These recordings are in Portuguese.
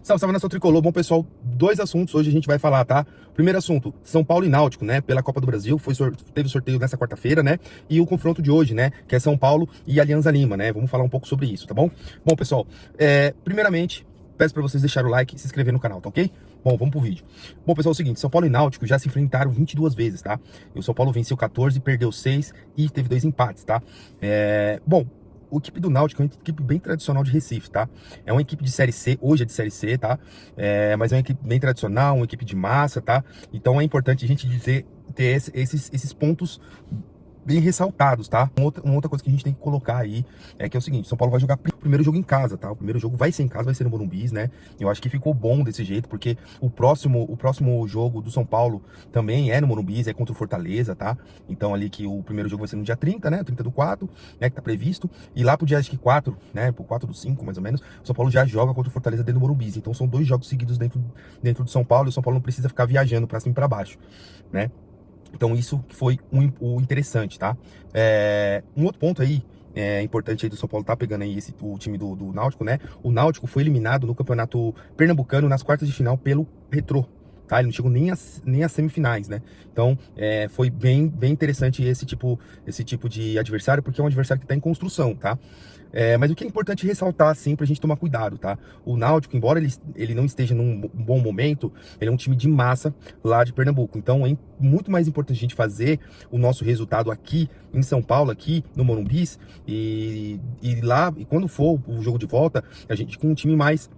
Salve, salve, nação tricolor. Bom, pessoal, dois assuntos hoje a gente vai falar, tá? Primeiro assunto, São Paulo e Náutico, né? Pela Copa do Brasil, teve sorteio nessa quarta-feira, né? E o confronto de hoje, né? Que é São Paulo e Alianza Lima, né? Vamos falar um pouco sobre isso, tá bom? Bom, pessoal, primeiramente, peço pra vocês deixarem o like e se inscrever no canal, tá ok? Bom, vamos pro vídeo. Bom, pessoal, é o seguinte, São Paulo e Náutico já se enfrentaram 22 vezes, tá? E o São Paulo venceu 14, perdeu 6 e teve 2 empates, tá? Bom, a equipe do Náutico é uma equipe bem tradicional de Recife, tá? É uma equipe de Série C, hoje é de Série C, tá? Mas é uma equipe bem tradicional, uma equipe de massa, tá? Então é importante a gente ter esses pontos bem ressaltados, tá? Uma outra coisa que a gente tem que colocar aí é que é o seguinte, São Paulo vai jogar o primeiro jogo em casa, tá? O primeiro jogo vai ser em casa, vai ser no Morumbi, né? Eu acho que ficou bom desse jeito, porque o próximo jogo do São Paulo também é no Morumbi, é contra o Fortaleza, tá? Então ali que o primeiro jogo vai ser no dia 30, né? 30/4, né? Que tá previsto. E lá pro dia, acho que 4, né? Pro 4/5, mais ou menos, o São Paulo já joga contra o Fortaleza dentro do Morumbi. Então são 2 jogos seguidos dentro do São Paulo, e o São Paulo não precisa ficar viajando pra cima e pra baixo, né? Então isso foi o interessante, tá? Um outro ponto aí, importante aí do São Paulo tá pegando aí o time do Náutico, né? O Náutico foi eliminado no Campeonato Pernambucano nas quartas de final pelo Retrô, tá? Ele não chegou nem às semifinais, né? Então, foi bem interessante esse tipo de adversário, porque é um adversário que tá em construção, tá? Mas o que é importante ressaltar, assim, pra gente tomar cuidado, tá? O Náutico, embora ele não esteja num bom momento, ele é um time de massa lá de Pernambuco. Então, é muito mais importante a gente fazer o nosso resultado aqui em São Paulo, aqui no Morumbi, e lá, e quando for o jogo de volta, a gente com um time mais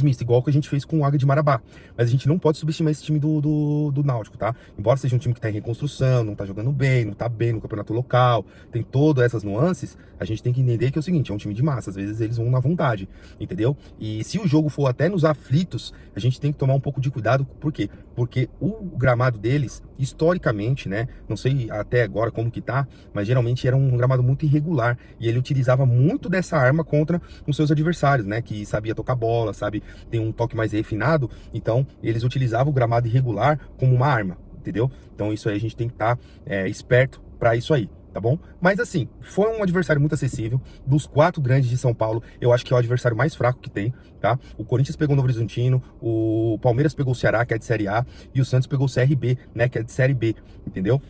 misto, igual que a gente fez com o Águia de Marabá. Mas a gente não pode subestimar esse time do Náutico, tá? Embora seja um time que tá em reconstrução, não tá jogando bem, não tá bem no campeonato local, tem todas essas nuances, a gente tem que entender que é o seguinte, é um time de massa, às vezes eles vão na vontade, entendeu? E se o jogo for até nos aflitos, a gente tem que tomar um pouco de cuidado, por quê? Porque o gramado deles, historicamente, né, não sei até agora como que tá, mas geralmente era um gramado muito irregular, e ele utilizava muito dessa arma contra os seus adversários, né, que sabia tocar bola, sabe, tem um toque mais refinado, então eles utilizavam o gramado irregular como uma arma, entendeu? Então isso aí a gente tem que estar esperto para isso aí, tá bom? Mas assim, foi um adversário muito acessível. Dos 4 grandes de São Paulo, eu acho que é o adversário mais fraco que tem, tá? O Corinthians pegou o Novo Horizontino, o Palmeiras pegou o Ceará, que é de Série A, e o Santos pegou o CRB, né, que é de Série B, entendeu?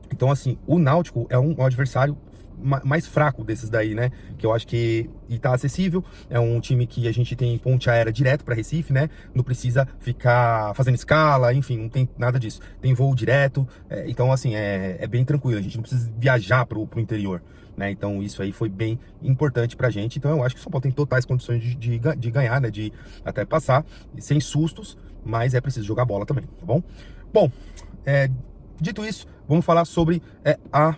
Então assim, o Náutico é um adversário mais fraco desses daí, né? Que eu acho que tá acessível. É um time que a gente tem ponte aérea direto para Recife, né? Não precisa ficar fazendo escala, enfim, não tem nada disso. Tem voo direto. Então, assim, é bem tranquilo. A gente não precisa viajar pro interior, né? Então, isso aí foi bem importante pra gente. Então, eu acho que o São Paulo tem totais condições de ganhar, né? De até passar, sem sustos, mas é preciso jogar bola também, tá bom? Bom, dito isso, vamos falar sobre a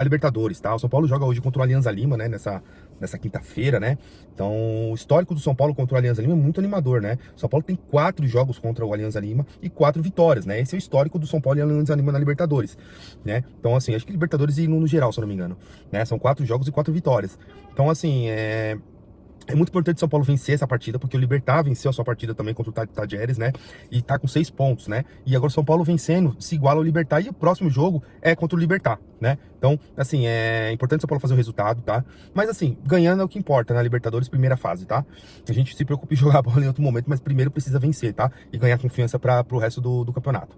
Libertadores, tá? O São Paulo joga hoje contra o Alianza Lima, né? Nessa quinta-feira, né? Então, o histórico do São Paulo contra o Alianza Lima é muito animador, né? O São Paulo tem 4 jogos contra o Alianza Lima e 4 vitórias, né? Esse é o histórico do São Paulo e Alianza Lima na Libertadores, né? Então, assim, acho que Libertadores e no geral, se eu não me engano, né? São 4 jogos e 4 vitórias. Então, assim, é muito importante o São Paulo vencer essa partida, porque o Libertad venceu a sua partida também contra o Tajeres, né? E tá com 6 pontos, né? E agora o São Paulo vencendo se iguala ao Libertad, e o próximo jogo é contra o Libertad, né? Então, assim, é importante o São Paulo fazer o resultado, tá? Mas, assim, ganhando é o que importa na Libertadores, primeira fase, tá? A gente se preocupa em jogar a bola em outro momento, mas primeiro precisa vencer, tá? E ganhar confiança pro resto do campeonato.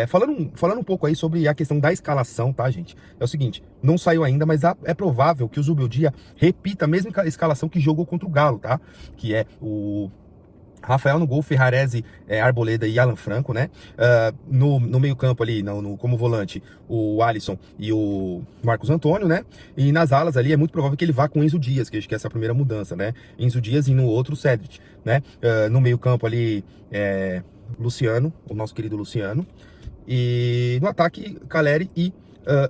Falando um pouco aí sobre a questão da escalação, tá, gente? É o seguinte, não saiu ainda, mas é provável que o Zubeldia repita a mesma escalação que jogou contra o Galo, tá? Que é o Rafael no gol, Ferrarese, Arboleda e Alan Franco, né? No meio campo ali, como volante, o Alisson e o Marcos Antônio, né? E nas alas ali é muito provável que ele vá com Enzo Dias, que acho que é essa primeira mudança, né? Enzo Dias e no outro Cedric, né? No meio campo ali, Luciano, o nosso querido Luciano. E no ataque, Caleri e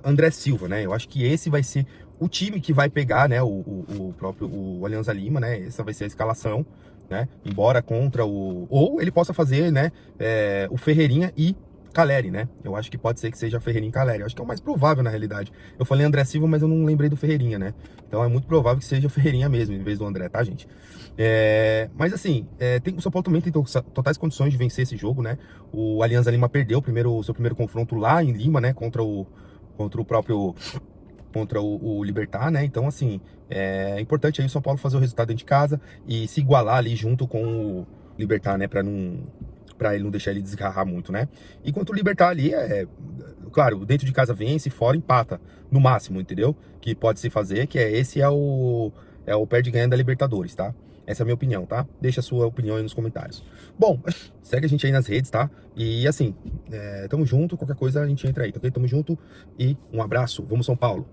André Silva, né? Eu acho que esse vai ser o time que vai pegar, né? O próprio Alianza Lima, né? Essa vai ser a escalação, né? Embora contra ou ele possa fazer, né? O Ferreirinha e Caleri, né? Eu acho que pode ser que seja Ferreirinha e Caleri. Eu acho que é o mais provável, na realidade. Eu falei André Silva, mas eu não lembrei do Ferreirinha, né? Então é muito provável que seja o Ferreirinha mesmo, em vez do André, tá, gente? Mas assim, o São Paulo também tem totais condições de vencer esse jogo, né? O Alianza Lima perdeu o seu primeiro confronto lá em Lima, né? Contra o Libertad, né? Então, assim, é importante aí o São Paulo fazer o resultado dentro de casa e se igualar ali junto com Libertad, né, pra ele não deixar ele desgarrar muito, né? E quanto o Libertad ali, claro, dentro de casa vence, fora empata, no máximo, entendeu? Que pode se fazer, que esse é o perde-ganha da Libertadores, tá? Essa é a minha opinião, tá? Deixa a sua opinião aí nos comentários. Bom, segue a gente aí nas redes, tá? E assim, tamo junto, qualquer coisa a gente entra aí, tá ok? Tamo junto e um abraço. Vamos São Paulo!